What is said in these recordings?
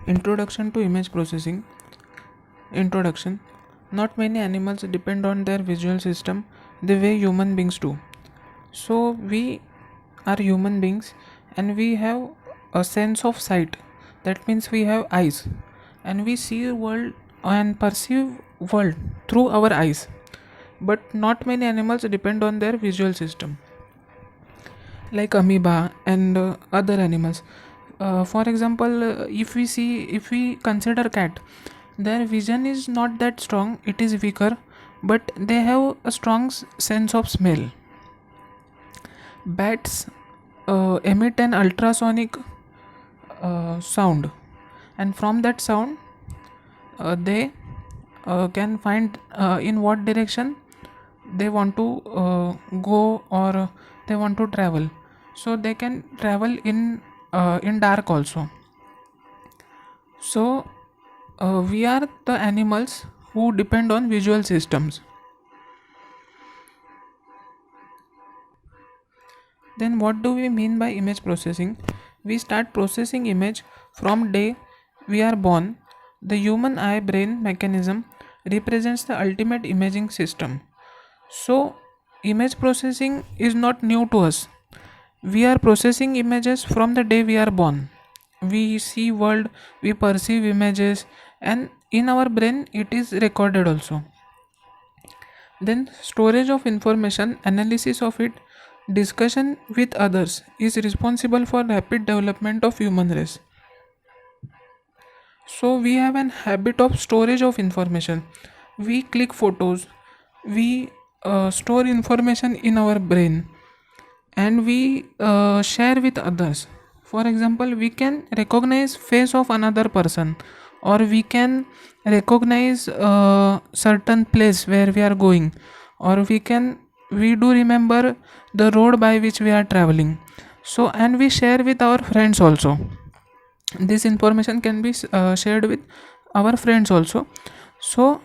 Introduction to image processing. Introduction. Not many animals depend on their visual system the way human beings do. So, we are human beings and we have a sense of sight. That means we have eyes and we see the world and perceive world through our eyes. But not many animals depend on their visual system like amoeba and other animals. For example, if we consider cat, their vision is not that strong, it is weaker, but they have a strong sense of smell. Bats emit an ultrasonic sound, and from that sound they can find in what direction they want to go, or they want to travel, so they can travel in dark also. So we are the animals who depend on visual systems. Then what do we mean by image processing? We start processing image from day we are born. The human eye brain mechanism represents the ultimate imaging system. So image processing is not new to us. We are processing images from the day we are born. We see world, we perceive images, and in our brain it is recorded also. Then storage of information, analysis of it, discussion with others is responsible for rapid development of human race. So we have an habit of storage of information. We click photos, we store information in our brain, and we share with others. For example, we can recognize face of another person, or we can recognize certain place where we are going, or we do remember the road by which we are traveling. So, and we share with our friends also. This information can be shared with our friends also. So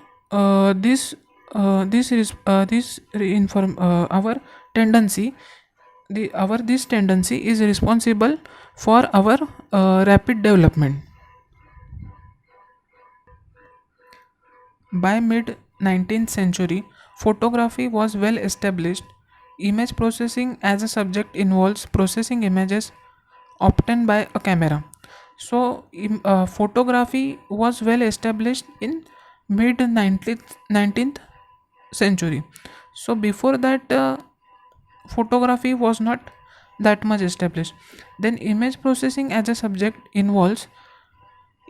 this inform our tendency the our this tendency is responsible for our rapid development. By mid 19th century, photography was well established. Image processing as a subject involves processing images obtained by a camera. So photography was well established in mid 19th century. So before that, photography was not that much established. Then image processing as a subject involves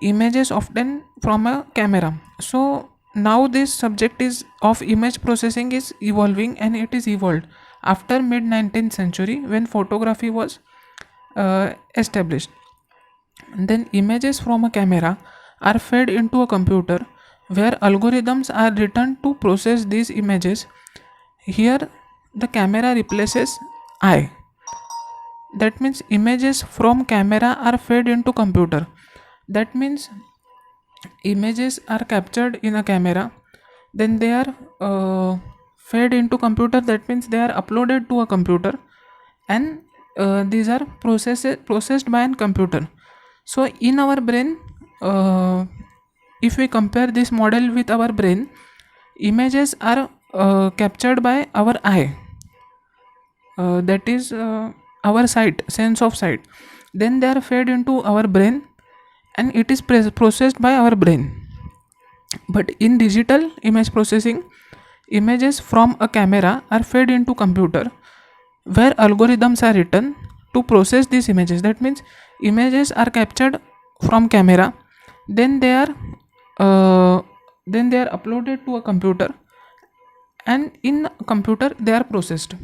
images often from a camera. So now this subject is of image processing is evolving, and it is evolved after mid 19th century when photography was established. Then images from a camera are fed into a computer where algorithms are written to process these images. Here the camera replaces eye. That means images from camera are fed into computer. That means images are captured in a camera, then they are fed into computer. That means they are uploaded to a computer, and these are processed by a computer. So in our brain, if we compare this model with our brain, images are captured by our eye, that is our sight, sense of sight. Then they are fed into our brain, and it is processed by our brain. But in digital image processing, images from a camera are fed into computer where algorithms are written to process these images. That means images are captured from camera, then they are uploaded to a computer, and in computer they are processed.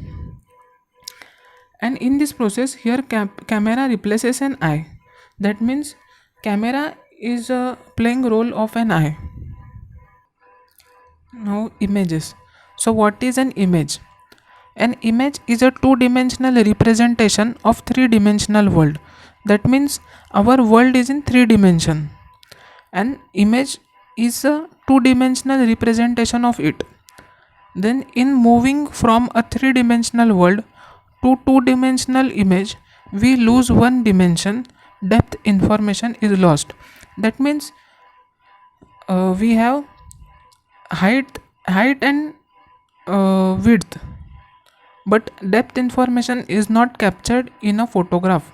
And in this process, here camera replaces an eye. That means camera is playing role of an eye. Now images. So what is an image? An image is a two-dimensional representation of three-dimensional world. That means our world is in three dimension. An image is a two-dimensional representation of it. Then in moving from a three-dimensional world to two-dimensional image, we lose one dimension. Depth information is lost. That means we have height and width, but depth information is not captured in a photograph.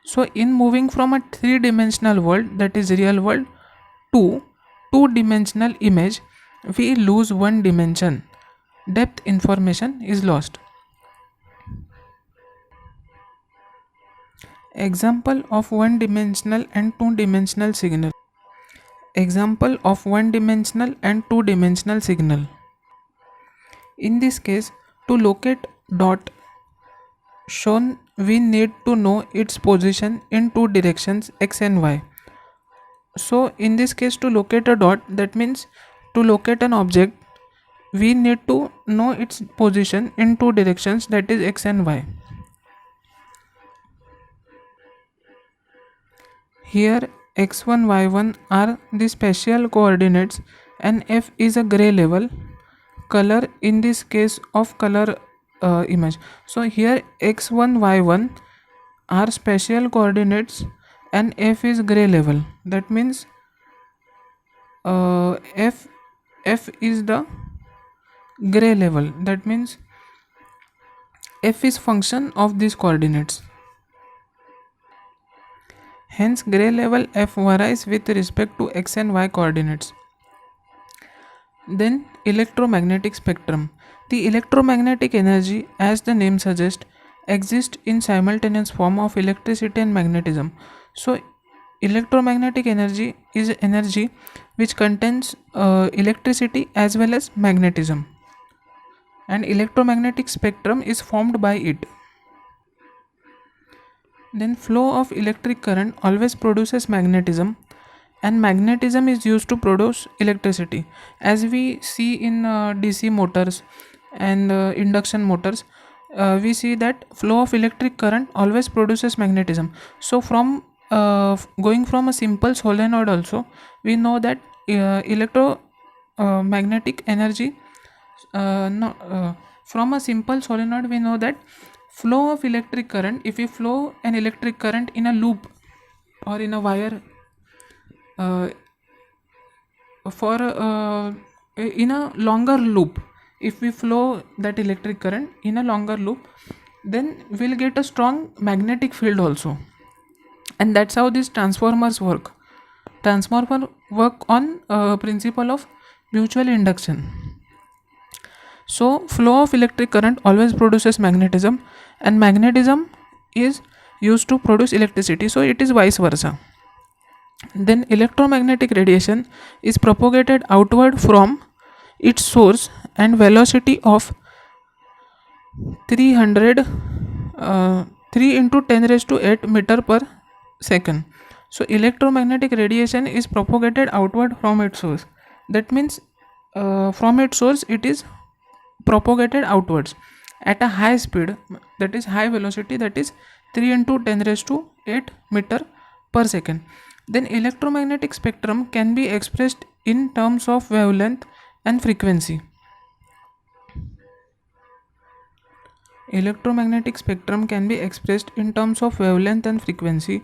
So in moving from a three dimensional world, that is real world, to two dimensional image, we lose one dimension. Depth information is lost. Example of one dimensional and two dimensional signal. Example of one dimensional and two dimensional signal. In this case, to locate dot shown, we need to know its position in two directions x and y. So in this case, to locate a dot, that means to locate an object, we need to know its position in two directions, that is x and y. Here x1 y1 are the spatial coordinates and f is a gray level color, in this case of color image. So here x1 y1 are spatial coordinates and f is gray level. That means f is the gray level. That means f is function of these coordinates. Hence gray level f varies with respect to x and y coordinates. Then electromagnetic spectrum. The electromagnetic energy, as the name suggests, exists in simultaneous form of electricity and magnetism. So electromagnetic energy is energy which contains electricity as well as magnetism, and electromagnetic spectrum is formed by it. Then flow of electric current always produces magnetism, and magnetism is used to produce electricity. As we see in DC motors and induction motors, we see that flow of electric current always produces magnetism. So from going from a simple solenoid also, we know that magnetic energy no from a simple solenoid we know that flow of electric current, if we flow an electric current in a loop or in a wire, uh, for in a longer loop, if we flow that electric current in a longer loop, then we'll get a strong magnetic field also. And that's how these transformers work. Transformer work on principle of mutual induction. So flow of electric current always produces magnetism, and magnetism is used to produce electricity, so it is vice versa. Then electromagnetic radiation is propagated outward from its source and velocity of 3 into 10 raised to 8 meter per second. So electromagnetic radiation is propagated outward from its source. That means from its source it is propagated outwards at a high speed, that is high velocity, that is 3 into 10 raised to 8 meter per second. Then electromagnetic spectrum can be expressed in terms of wavelength and frequency. Electromagnetic spectrum can be expressed in terms of wavelength and frequency.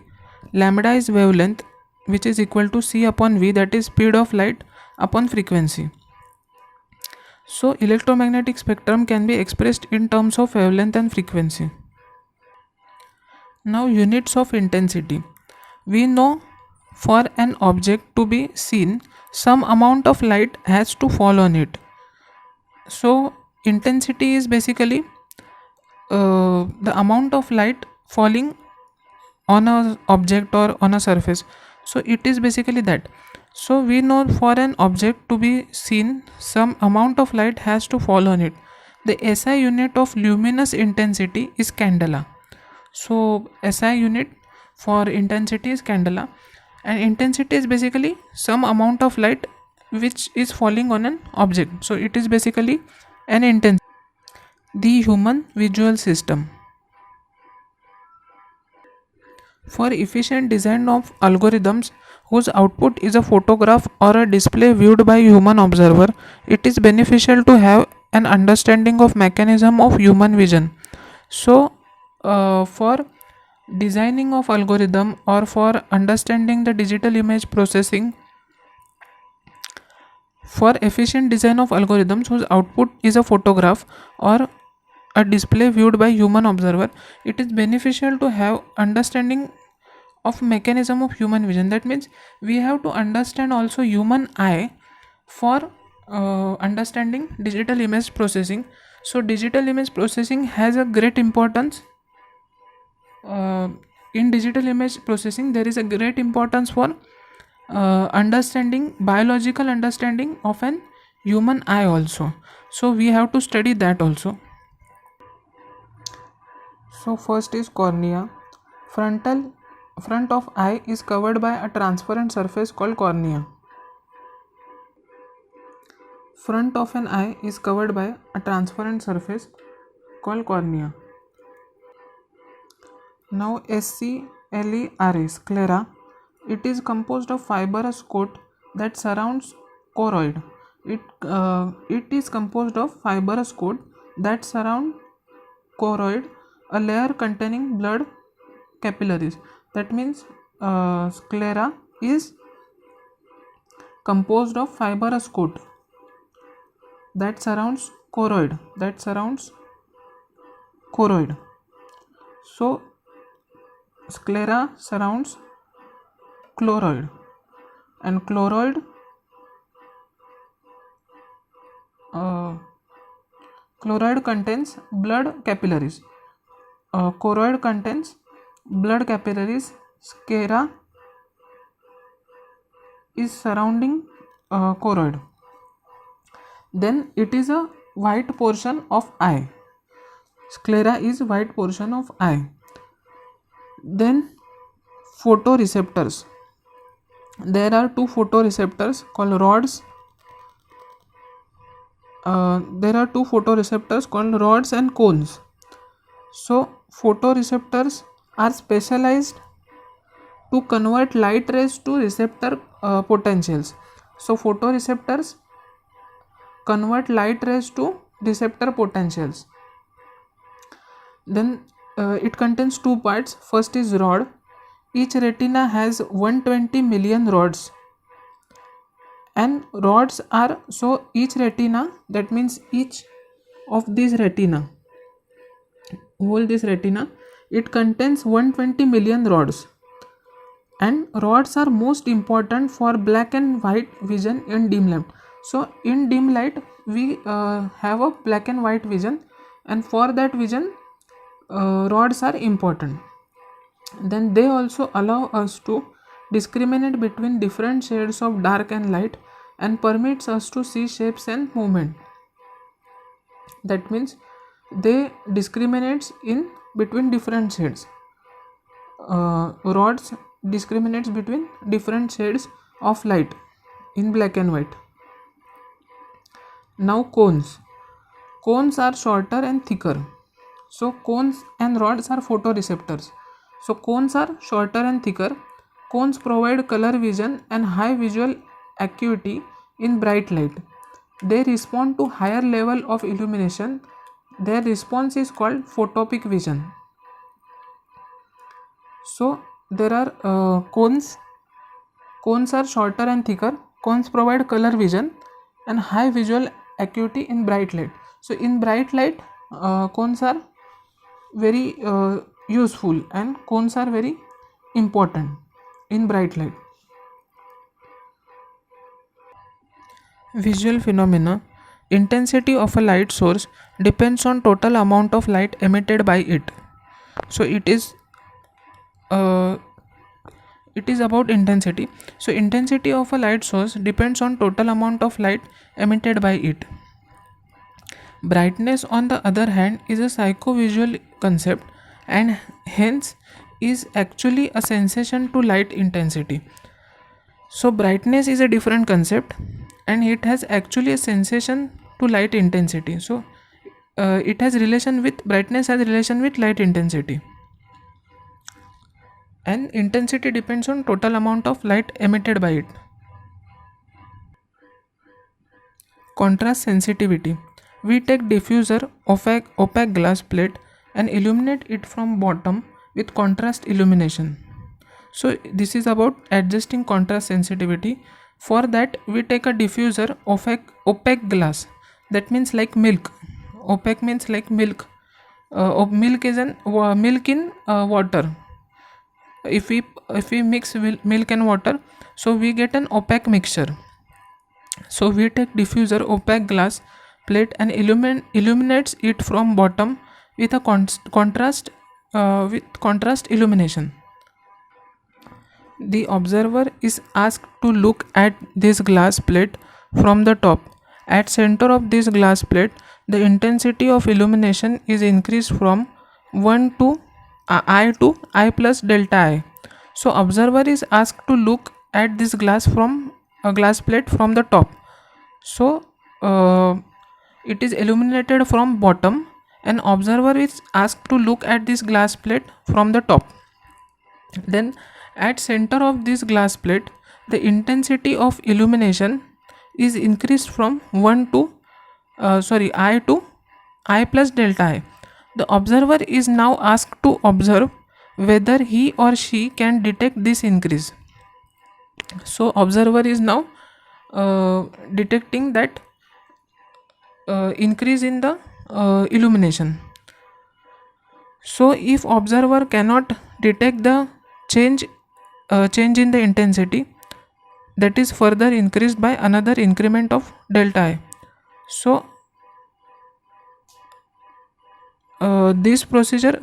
Lambda is wavelength, which is equal to c upon v, that is speed of light upon frequency. So electromagnetic spectrum can be expressed in terms of wavelength and frequency. Now units of intensity. We know for an object to be seen, some amount of light has to fall on it. So intensity is basically the amount of light falling on a object or on a surface. So it is basically that. So we know for an object to be seen, some amount of light has to fall on it. The SI unit of luminous intensity is candela. So SI unit for intensity is candela, and intensity is basically some amount of light which is falling on an object. So it is basically an intensity. The human visual system. For efficient design of algorithms whose output is a photograph or a display viewed by human observer, it is beneficial to have an understanding of mechanism of human vision. So for designing of algorithm or for understanding the digital image processing. For efficient design of algorithms whose output is a photograph or a display viewed by human observer, it is beneficial to have understanding of mechanism of human vision. That means we have to understand also human eye for understanding digital image processing. So digital image processing has a great importance. uh, in digital image processing there is a great importance for understanding biological understanding of an human eye also. So we have to study that also. So first is cornea. Frontal front of eye is covered by a transparent surface called cornea. Front of an eye is covered by a transparent surface called cornea. Now sclera, sclera, it is composed of fibrous coat that surrounds choroid. It is composed of fibrous coat that surround choroid, a layer containing blood capillaries. That means sclera is composed of fibrous coat that surrounds choroid. So sclera surrounds choroid, and choroid contains blood capillaries. Choroid contains blood capillaries. Sclera is surrounding choroid. Then it is a white portion of eye. Sclera is white portion of eye. Then photoreceptors. There are two photoreceptors called rods. There are two photoreceptors called rods and cones. So photoreceptors are specialized to convert light rays to receptor potentials. So photoreceptors convert light rays to receptor potentials. Then it contains two parts. First is rod. Each retina has 120 million rods, and rods are, so each retina, that means each of these retina, whole this retina, it contains 120 million rods, and rods are most important for black and white vision in dim light. So in dim light we have a black and white vision, and for that vision rods are important. Then they also allow us to discriminate between different shades of dark and light, and permits us to see shapes and movement. That means they discriminates in between different shades. Rods discriminates between different shades of light in black and white. Now cones. Cones are shorter and thicker. So cones and rods are photoreceptors. So cones are shorter and thicker. Cones provide color vision and high visual acuity in bright light. They respond to higher level of illumination. Their response is called photopic vision. So there are cones. Cones are shorter and thicker. Cones provide color vision and high visual acuity in bright light. So in bright light cones are very useful, and cones are very important in bright light. Visual phenomena. Intensity of a light source depends on total amount of light emitted by it. So it is about intensity. So intensity of a light source depends on total amount of light emitted by it. Brightness, on the other hand, is a psychovisual concept, and hence is actually a sensation to light intensity. So brightness is a different concept, and it has actually a sensation to light intensity. So it has relation with, brightness has relation with light intensity, and intensity depends on total amount of light emitted by it. Contrast sensitivity. We take diffuser, opaque glass plate, and illuminate it from bottom with contrast illumination. So this is about adjusting contrast sensitivity. For that we take a diffuser opaque glass, that means like milk. Opaque means like milk. Milk is an milk in water. If we mix milk and water, so we get an opaque mixture. So we take diffuser opaque glass plate and illuminates it from bottom with a contrast illumination. The observer is asked to look at this glass plate from the top. At center of this glass plate, the intensity of illumination is increased from 1 to I to I plus delta I. So observer is asked to look at this glass from a glass plate from the top. So it is illuminated from bottom, and observer is asked to look at this glass plate from the top. Then at center of this glass plate, the intensity of illumination is increased from 1 to I to I plus delta I. The observer is now asked to observe whether he or she can detect this increase. So observer is now detecting that increase in the illumination. So if observer cannot detect the change change in the intensity, that is further increased by another increment of delta I. So this procedure,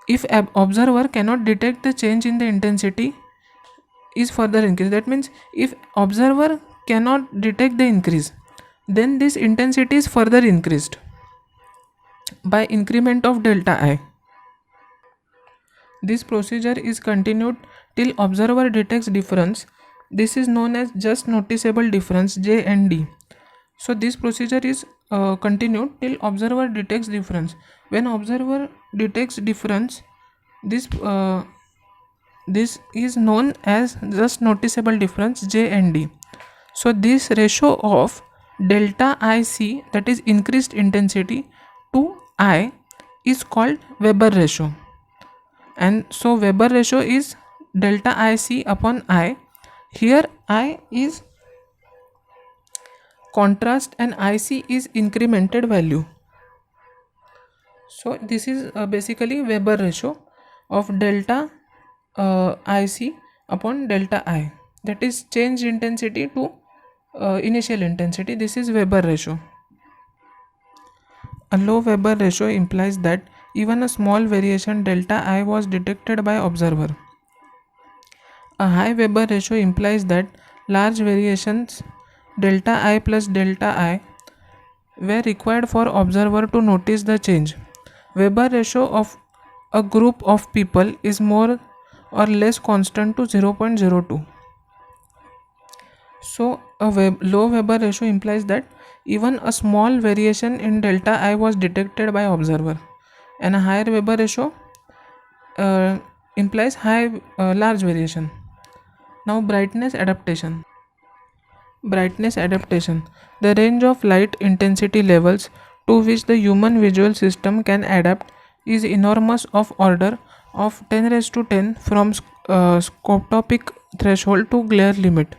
if observer cannot detect the change in the intensity, is further increased. That means if observer cannot detect the increase, then this intensity is further increased by increment of delta I. This procedure is continued till observer detects difference. This is known as just noticeable difference, J and D. So this procedure is continued till observer detects difference. When observer detects difference, this is known as just noticeable difference, J and D. So this ratio of delta IC, that is increased intensity, to I is called Weber ratio. And so Weber ratio is delta IC upon I. Here I is contrast and IC is incremented value. So this is basically Weber ratio of delta IC upon delta I, that is change intensity to initial intensity. This is Weber ratio. A low Weber ratio implies that even a small variation delta I was detected by observer. A high Weber ratio implies that large variations delta I plus delta I were required for observer to notice the change. Weber ratio of a group of people is more or less constant to 0.02. So a low Weber ratio implies that even a small variation in delta I was detected by observer, and a higher Weber ratio implies large variation. Now brightness adaptation. Brightness adaptation, the range of light intensity levels to which the human visual system can adapt, is enormous, of order of 10 raised to 10 from scotopic threshold to glare limit.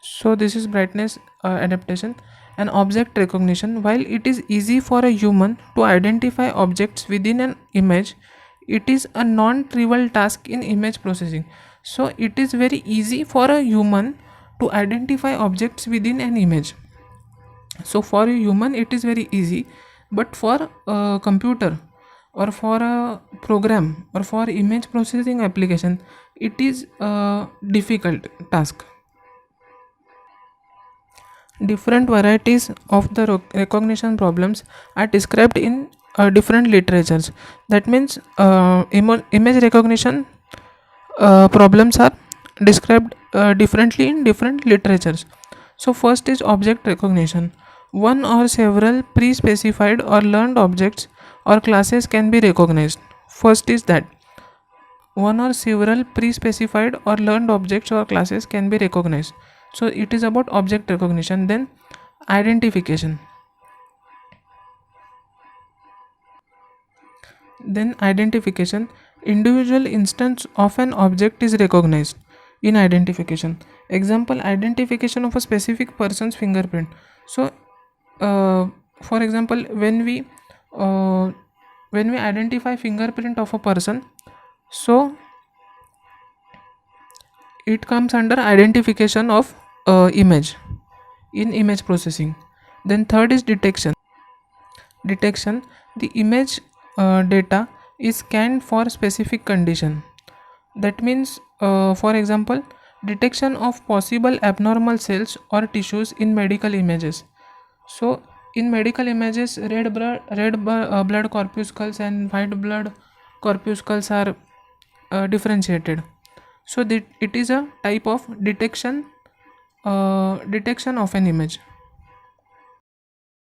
So this is brightness adaptation. And object recognition, while it is easy for a human to identify objects within an image, it is a non-trivial task in image processing. So it is very easy for a human to identify objects within an image. So for a human it is very easy, but for a computer or for a program or for image processing application, it is a difficult task. Different varieties of the recognition problems are described in different literatures. That means image recognition problems are described differently in different literatures. So first is object recognition. One or several pre-specified or learned objects or classes can be recognized. First is that one or several pre-specified or learned objects or classes can be recognized. So it is about object recognition. Then identification. Then identification, individual instance of an object is recognized in identification. Example, identification of a specific person's fingerprint. So for example, uh, when we identify fingerprint of a person, so it comes under identification of image in image processing. Then third is detection. The image data is scanned for specific condition. That means for example, detection of possible abnormal cells or tissues in medical images. So in medical images, blood corpuscles and white blood corpuscles are differentiated. So that it is a type of detection of an image.